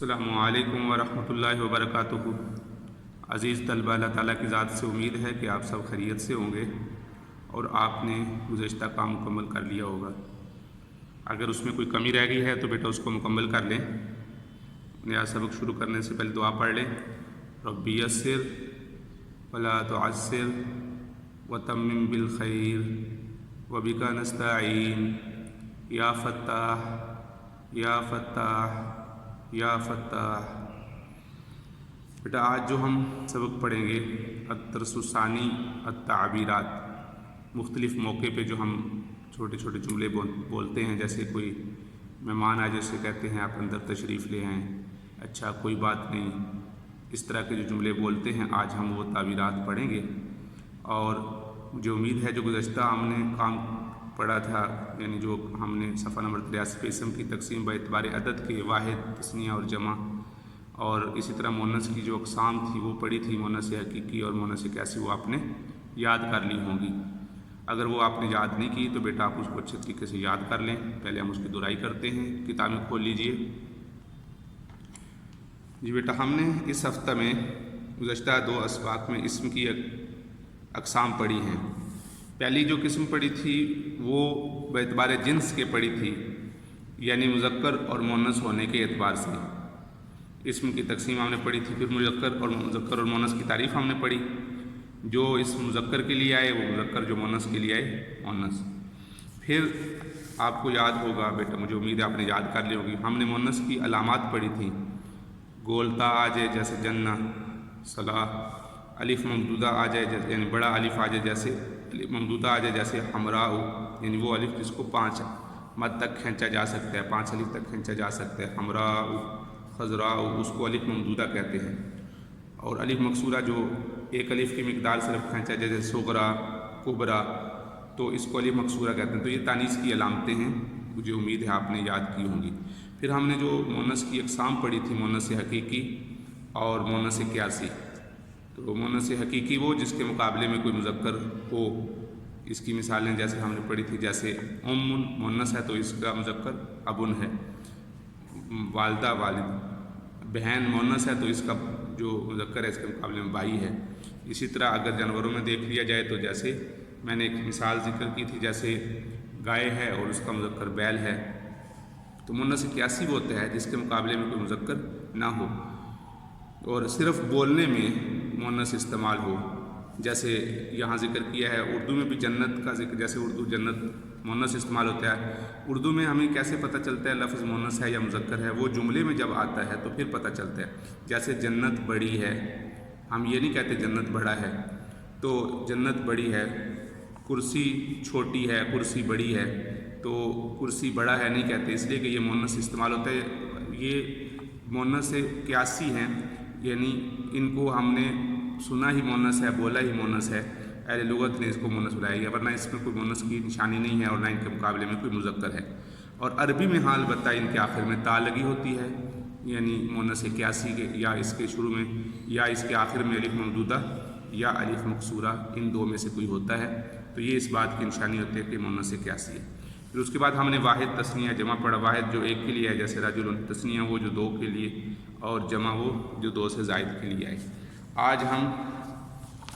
السلام علیکم ورحمۃ اللہ وبرکاتہ۔ عزیز طلبہ، اللہ تعالیٰ کی ذات سے امید ہے کہ آپ سب خیریت سے ہوں گے اور آپ نے گزشتہ کام مکمل کر لیا ہوگا۔ اگر اس میں کوئی کمی رہ گئی ہے تو بیٹا اس کو مکمل کر لیں۔ نیا سبق شروع کرنے سے پہلے دعا پڑھ لیں۔ ربی یسر ولا تعسر وتمم بالخیر وبک نستعین یا فتاح یا فتاح یا فتاح۔ بیٹا آج جو ہم سبق پڑھیں گے الدرس الثانی التعبیرات، مختلف موقع پہ جو ہم چھوٹے چھوٹے جملے بولتے ہیں، جیسے کوئی مہمان آئے جیسے کہتے ہیں آپ اندر تشریف لے آئیں، اچھا کوئی بات نہیں، اس طرح کے جو جملے بولتے ہیں آج ہم وہ تعبیرات پڑھیں گے۔ اور مجھے امید ہے جو گزشتہ ہم نے کام پڑھا تھا، یعنی جو ہم نے صفحہ نمبر 83 پہ اسم کی تقسیم با اعتبار عدد کے واحد، تثنیہ اور جمع، اور اسی طرح مؤنث کی جو اقسام تھی وہ پڑھی تھی، مؤنث حقیقی اور مؤنث قیاسی، وہ آپ نے یاد کر لی ہوں گی۔ اگر وہ آپ نے یاد نہیں کی تو بیٹا آپ اس کو اچھے طریقے سے یاد کر لیں۔ پہلے ہم اس کی دہرائی کرتے ہیں، کتابیں کھول لیجئے۔ جی بیٹا، ہم نے اس ہفتہ میں گزشتہ 2 اسباق میں اسم کی اقسام پڑھی ہیں۔ پہلی جو قسم پڑھی تھی وہ باعتبار جنس کے پڑھی تھی، یعنی مذکر اور مؤنث ہونے کے اعتبار سے اسم کی تقسیم ہم نے پڑھی تھی۔ پھر مذکر اور مؤنث کی تعریف ہم نے پڑھی، جو اس مذکر کے لیے آئے وہ مذکر، جو مؤنث کے لیے آئے مؤنث۔ پھر آپ کو یاد ہوگا بیٹا، مجھے امید ہے آپ نے یاد کر لی ہوگی، ہم نے مؤنث کی علامات پڑھی تھیں۔ گولتا آ جائے جیسے جنہ، صلاح، الف ممدودہ آ جائے جیسے، یعنی بڑا الف آ جائے جیسے الف ممدودہ آ جائے جیسے حمراء، یعنی وہ الف جس کو 5 مد تک کھینچا جا سکتا ہے، 5 الف تک کھینچا جا سکتا ہے، حمراء، خضراء، اس کو الف ممدودہ کہتے ہیں۔ اور الف مکسورہ جو 1 الف کی مقدار صرف کھینچا جائے جیسے صغرا، کبرا، تو اس کو الف مکسورہ کہتے ہیں۔ تو یہ تانیث کی علامتیں ہیں، مجھے امید ہے آپ نے یاد کی ہوں گی۔ پھر ہم نے جو مؤنث کی اقسام پڑھی تھی، مؤنث حقیقی اور مؤنث قیاسی۔ تو مؤنث حقیقی وہ جس کے مقابلے میں کوئی مذکر ہو، اس کی مثالیں جیسے ہم نے پڑھی تھی، جیسے مؤنث ہے تو اس کا مذکر ابن ہے، والدہ والد، بہن مؤنث ہے تو اس کا جو مذکر ہے اس کے مقابلے میں بائی ہے۔ اسی طرح اگر جانوروں میں دیکھ لیا جائے تو جیسے میں نے ایک مثال ذکر کی تھی، جیسے گائے ہے اور اس کا مذکر بیل ہے، تو مؤنث قیاسی وہ ہوتا ہے جس کے مقابلے میں کوئی مذکر نہ ہو اور صرف بولنے میں مؤنث استعمال ہو، جیسے یہاں ذکر کیا ہے۔ اردو میں بھی جنت کا ذکر، جیسے اردو جنت مؤنث استعمال ہوتا ہے۔ اردو میں ہمیں کیسے پتہ چلتا ہے لفظ مؤنث ہے یا مذکر ہے؟ وہ جملے میں جب آتا ہے تو پھر پتہ چلتا ہے۔ جیسے جنت بڑی ہے، ہم یہ نہیں کہتے جنت بڑا ہے، تو جنت بڑی ہے۔ کرسی چھوٹی ہے، کرسی بڑی ہے، تو کرسی بڑا ہے نہیں کہتے، اس لیے کہ یہ مؤنث استعمال ہوتا ہے۔ یہ مؤنث قیاسی ہیں، یعنی ان کو ہم نے سنا ہی مؤنث ہے، بولا ہی مؤنث ہے، اہل لغت نے اس کو مؤنث بلایا ہے، ورنہ اس میں کوئی مؤنث کی نشانی نہیں ہے اور نہ ان کے مقابلے میں کوئی مذکر ہے۔ اور عربی میں حال بتا ان کے آخر میں تا لگی ہوتی ہے، یعنی مؤنث قیاسی کے یا اس کے شروع میں یا اس کے آخر میں الف ممدودہ یا الف مکسورہ، ان 2 میں سے کوئی ہوتا ہے، تو یہ اس بات کی نشانی ہوتی ہے کہ مؤنث قیاسی ہے۔ پھر اس کے بعد ہم نے واحد، تثنیہ، جمع پڑھا۔ واحد جو 1 کے لیے ہے جیسے رجل، تثنیہ وہ جو 2 کے لیے، اور جمع وہ جو 2 سے زائد کے لیے آئے۔ آج ہم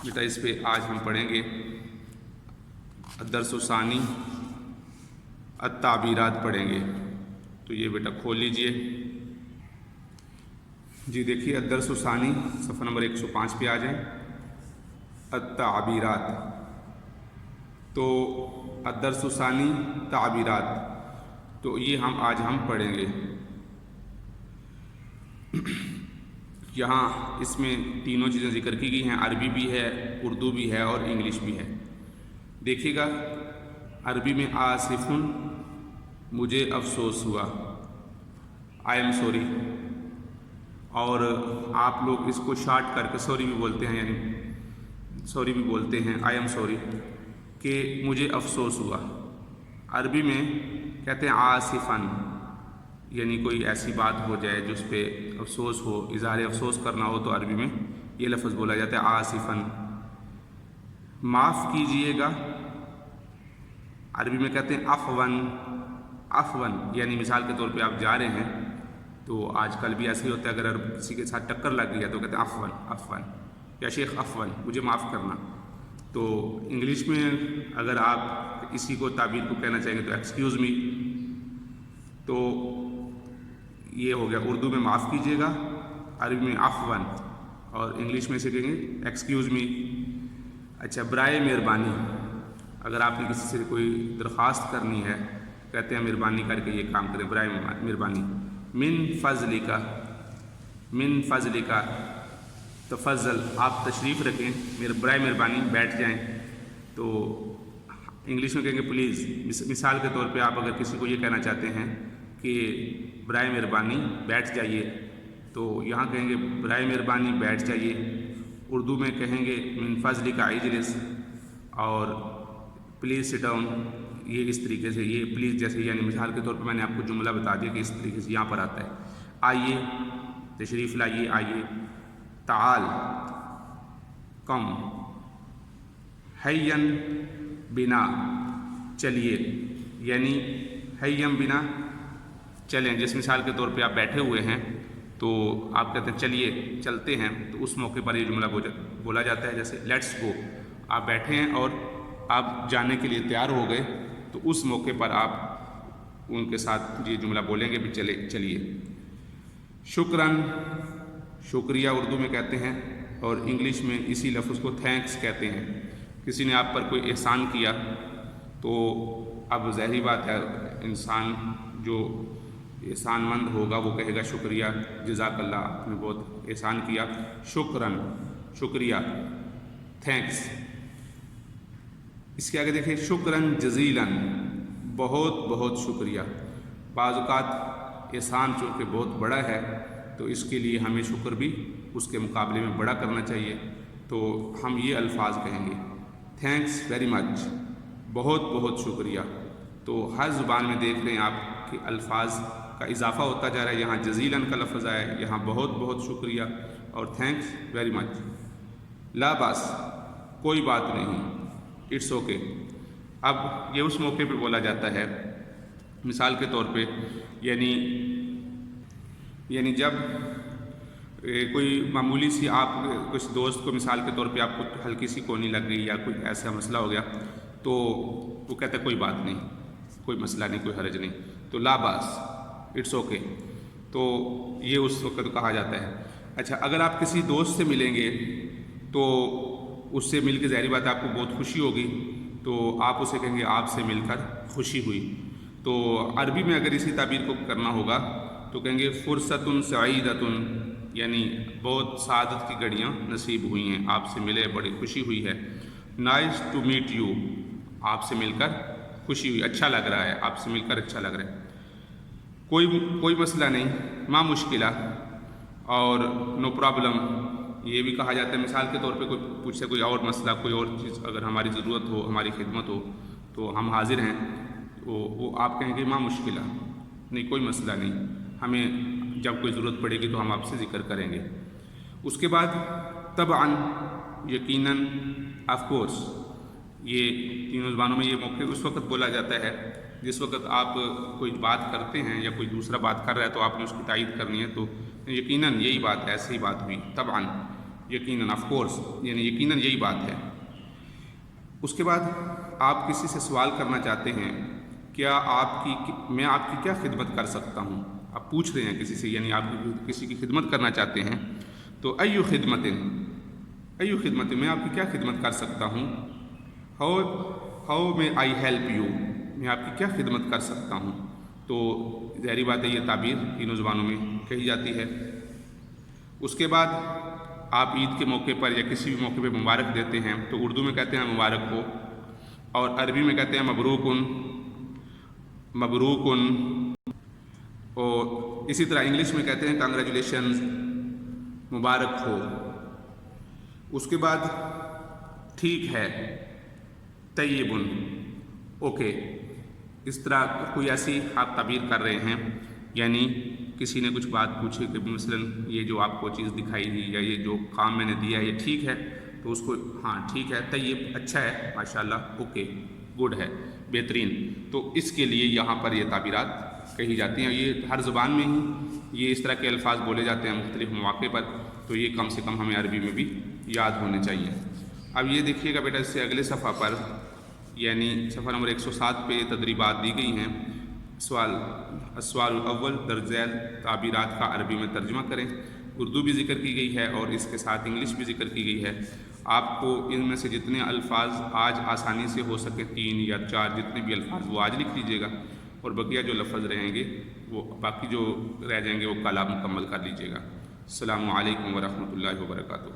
بیٹا اس پہ آج ہم پڑھیں گے الدرس الثانی التعبیرات پڑھیں گے۔ تو یہ بیٹا کھول لیجئے۔ جی دیکھیے الدرس الثانی، صفحہ نمبر 105 پہ آ جائیں۔ التعبیرات، تو الدرس الثانی تعبیرات، تو یہ آج ہم پڑھیں گے۔ یہاں اس میں تینوں چیزیں ذکر کی گئی ہیں، عربی بھی ہے، اردو بھی ہے اور انگلش بھی ہے۔ دیکھیے گا، عربی میں آصفن، مجھے افسوس ہوا، آئی ایم سوری، اور آپ لوگ اس کو شارٹ کر کے سوری بھی بولتے ہیں، یعنی سوری بھی بولتے ہیں، آئی ایم سوری، کہ مجھے افسوس ہوا۔ عربی میں کہتے ہیں آصفن، یعنی کوئی ایسی بات ہو جائے جس پہ افسوس ہو، اظہار افسوس کرنا ہو، تو عربی میں یہ لفظ بولا جاتا ہے آصفن۔ معاف کیجئے گا، عربی میں کہتے ہیں عفون، عفون، یعنی مثال کے طور پہ آپ جا رہے ہیں تو آج کل بھی ایسے ہی ہوتا ہے، اگر کسی کے ساتھ ٹکر لگ گئی ہے تو کہتے ہیں عفواً عفواً، یا شیخ عفواً مجھے معاف کرنا۔ تو انگلش میں اگر آپ کسی کو تعبیر کو کہنا چاہیں گے تو ایکسکیوز می، تو یہ ہو گیا اردو میں معاف کیجیے گا، عربی میں عفواً، اور انگلش میں سے کہیں گے ایکسکیوز می۔ اچھا، برائے مہربانی، اگر آپ نے کسی سے کوئی درخواست کرنی ہے، کہتے ہیں مہربانی کر کے یہ کام کریں، برائے مہربانی۔ من فضلک، من فضلک، تفضل، آپ تشریف رکھیں، برائے مہربانی بیٹھ جائیں۔ تو انگلش میں کہیں گے پلیز۔ مثال کے طور پہ آپ اگر کسی کو یہ کہنا چاہتے ہیں کہ برائے مہربانی بیٹھ جائیے، تو یہاں کہیں گے برائے مہربانی بیٹھ جائیے۔ اردو میں کہیں گے من فضلک اجلس، اور پلیز سٹ ڈاؤن، یہ اس طریقے سے، یہ پلیز جیسے، یعنی مثال کے طور پہ میں نے آپ کو جملہ بتا دیا کہ اس طریقے سے یہاں پر آتا ہے، آئیے، تشریف لائیے، آئیے، تعال، کم، حیّن بنا، چلیے، یعنی حیّن بنا، چلیں۔ جس مثال کے طور پہ آپ بیٹھے ہوئے ہیں تو آپ کہتے ہیں چلیے، چلتے ہیں، تو اس موقع پر یہ جملہ بولا جاتا ہے، جیسے لیٹس گو، آپ بیٹھے ہیں اور آپ جانے کے لیے تیار ہو گئے، تو اس موقع پر آپ ان کے ساتھ یہ جملہ بولیں گے بھی چلیے۔ شکراً، شکریہ اردو میں کہتے ہیں، اور انگلش میں اسی لفظ کو تھینکس کہتے ہیں۔ کسی نے آپ پر کوئی احسان کیا تو اب ظاہری بات ہے، انسان جو احسان مند ہوگا وہ کہے گا شکریہ، جزاک اللہ، آپ نے بہت احسان کیا، شکراً، شکریہ، تھینکس۔ اس کے آگے دیکھیں، شکراً جزیلاً، بہت بہت شکریہ۔ بعض اوقات احسان چونکہ بہت بڑا ہے تو اس کے لیے ہمیں شکر بھی اس کے مقابلے میں بڑا کرنا چاہیے، تو ہم یہ الفاظ کہیں گے، تھینکس ویری مچ، بہت بہت شکریہ۔ تو ہر زبان میں دیکھ رہے ہیں آپ کہ الفاظ کا اضافہ ہوتا جا رہا ہے، یہاں جزیلاً کا لفظ آیا ہے، یہاں بہت بہت شکریہ، اور تھینکس ویری مچ۔ لا باس، کوئی بات نہیں، اٹس اوکے۔ اب یہ اس موقع پہ بولا جاتا ہے، مثال کے طور پہ، یعنی جب کوئی معمولی سی، آپ کچھ دوست کو مثال کے طور پہ آپ کو ہلکی سی کونی لگ گئی یا کوئی ایسا مسئلہ ہو گیا، تو وہ کہتا ہے کوئی بات نہیں، کوئی مسئلہ نہیں، کوئی حرج نہیں، تو لا باس، اٹس اوکے، تو یہ اس وقت کہا جاتا ہے۔ اچھا، اگر آپ کسی دوست سے ملیں گے تو اس سے مل کے ظاہری بات ہے آپ کو بہت خوشی ہوگی، تو آپ اسے کہیں گے آپ سے مل کر خوشی ہوئی۔ تو عربی میں اگر اسی تعبیر کو کرنا ہوگا تو کہیں گے فرصت سعیدۃ، یعنی بہت سعادت کی گھڑیاں نصیب ہوئی ہیں، آپ سے ملے بڑی خوشی ہوئی ہے۔ نائس ٹو میٹ یو، آپ سے مل کر خوشی ہوئی، اچھا لگ رہا ہے، آپ سے مل کر اچھا لگ رہا ہے۔ کوئی مسئلہ نہیں، ما مشکلہ، اور نو پرابلم، یہ بھی کہا جاتا ہے مثال کے طور پہ کوئی پوچھ سے کوئی اور مسئلہ، کوئی اور چیز اگر ہماری ضرورت ہو، ہماری خدمت ہو تو ہم حاضر ہیں، تو وہ آپ کہیں گے ما مشکلہ، نہیں کوئی مسئلہ نہیں، ہمیں جب کوئی ضرورت پڑے گی تو ہم آپ سے ذکر کریں گے۔ اس کے بعد طبعاً، یقیناً، آف کورس، یہ تینوں زبانوں میں یہ موقع اس وقت بولا جاتا ہے جس وقت آپ کوئی بات کرتے ہیں یا کوئی دوسرا بات کر رہا ہے تو آپ نے اس کی تائید کرنی ہے، تو یقیناً یہی بات ہے، ایسی ہی بات ہوئی، طبعاً، یقیناً، آف کورس، یعنی یقیناً یہی بات ہے۔ اس کے بعد آپ کسی سے سوال کرنا چاہتے ہیں، کیا میں آپ کی کیا خدمت کر سکتا ہوں، آپ پوچھ رہے ہیں کسی سے، یعنی آپ کسی کی خدمت کرنا چاہتے ہیں، تو ایو خدمت، میں آپ کی کیا خدمت کر سکتا ہوں، ہاؤ میں آئی ہیلپ یو، میں آپ کی کیا خدمت کر سکتا ہوں، تو ظاہری بات ہے یہ تعبیر تینوں زبانوں میں کہی جاتی ہے۔ اس کے بعد آپ عید کے موقع پر یا کسی بھی موقع پہ مبارک دیتے ہیں تو اردو میں کہتے ہیں مبارک ہو، اور عربی میں کہتے ہیں مبروکن، اور اسی طرح انگلش میں کہتے ہیں کنگریچولیشنز، مبارک ہو۔ اس کے بعد ٹھیک ہے، طیبن، اوکے، اس طرح کوئی ایسی آپ تعبیر کر رہے ہیں، یعنی کسی نے کچھ بات پوچھی کہ مثلا یہ جو آپ کو چیز دکھائی دی یا یہ جو کام میں نے دیا ہے یہ ٹھیک ہے، تو اس کو ہاں ٹھیک ہے، طیب، اچھا ہے، ماشاءاللہ، اوکے، گڈ ہے، بہترین، تو اس کے لیے یہاں پر یہ تعبیرات کہی جاتی ہیں. یہ ہر زبان میں ہی یہ اس طرح کے الفاظ بولے جاتے ہیں مختلف مواقع پر، تو یہ کم سے کم ہمیں عربی میں بھی یاد ہونے چاہیے. اب یہ دیکھیے گا بیٹا، اس سے اگلے صفحہ پر یعنی صفحہ نمبر 107 پہ تدریبات دی گئی ہیں. السوال الاول درج ذیل تعبیرات کا عربی میں ترجمہ کریں. اردو بھی ذکر کی گئی ہے اور اس کے ساتھ انگلش بھی ذکر کی گئی ہے. آپ کو ان میں سے جتنے الفاظ آج آسانی سے ہو سکے 3 یا 4 جتنے بھی الفاظ وہ آج لکھ لیجیے گا، اور بقیہ جو لفظ رہیں گے وہ باقی جو رہ جائیں گے وہ کل آپ مکمل کر لیجیے گا. السلام علیکم ورحمۃ اللہ وبرکاتہ.